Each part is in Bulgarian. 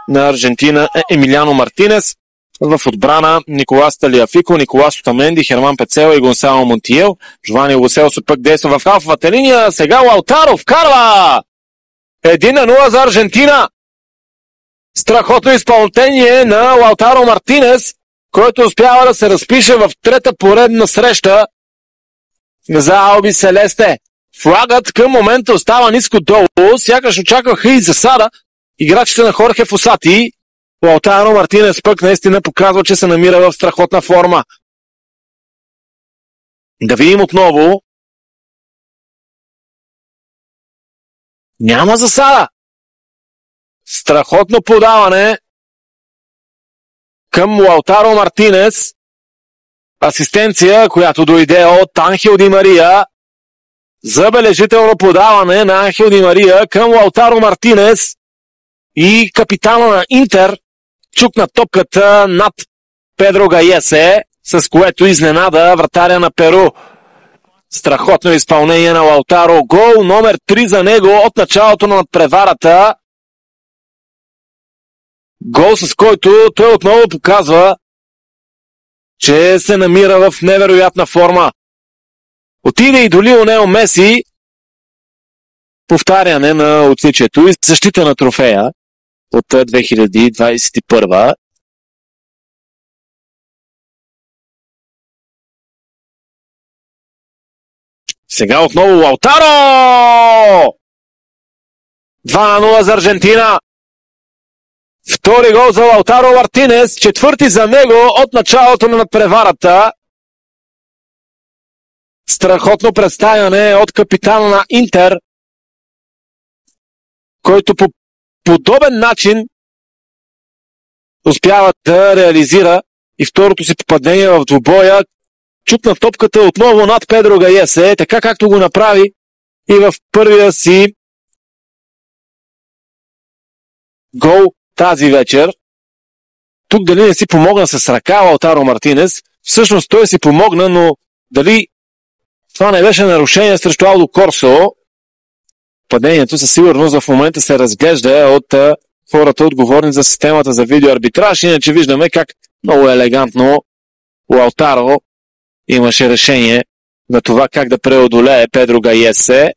на Аржентина е Емилиано Мартинес. В отбрана Николас Талиафико, Николас Отаменди, Херман Пецела и Гонсало Монтиел. Жовани Лоселсо пък действа в халфовата линия. Сега Лаутаро вкарва! 1-0 за Аржентина. Страхотно изпълнение на Лаутаро Мартинес, който успява да се разпише в трета поредна среща за Алби Селесте. Флагът към момента остава ниско долу, сякаш очакваха и засада играчите на Хорхе Фосати. Лаутаро Мартинес пък наистина показва, че се намира в страхотна форма. Да видим отново. Няма засада. Страхотно подаване към Лаутаро Мартинес. Асистенция, която дойде от Анхел Ди Мария. Забележително подаване на Анхел Ди Мария към Лаутаро Мартинес. И капитана на Интер чукна топката над Педро Гайесе, с което изненада вратаря на Перу. Страхотно изпълнение на Лаутаро. Гол номер 3 за него от началото на надпреварата. Гол, с който той отново показва, че се намира в невероятна форма. Отиде и до Лионел Меси. Повтаряне на отличието и защита на трофея от 2021. Сега отново Лаутаро! 2-0 за Аржентина. Втори гол за Лаутаро Мартинес, четвърти за него от началото на надпреварата. Страхотно представяне от капитана на Интер, който по подобен начин успява да реализира и второто си попадение в двубоя. Чукна топката отново над Педро Гайесе, така както го направи и в първия си гол тази вечер. Тук дали не си помогна с ръка Лаутаро Мартинес, всъщност той си помогна, но дали това не беше нарушение срещу Алдо Корсо. Падението със сигурност в момента се разглежда от хората отговорни за системата за видеоарбитраж, иначе виждаме как много елегантно Лаутаро имаше решение на това как да преодолее Педро Гайесе.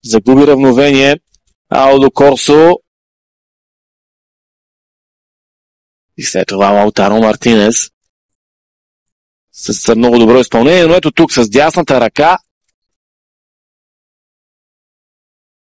Загуби равновение Алдо Корсо. И след това Лаутаро Мартинес с много добро изпълнение, но ето тук с дясната ръка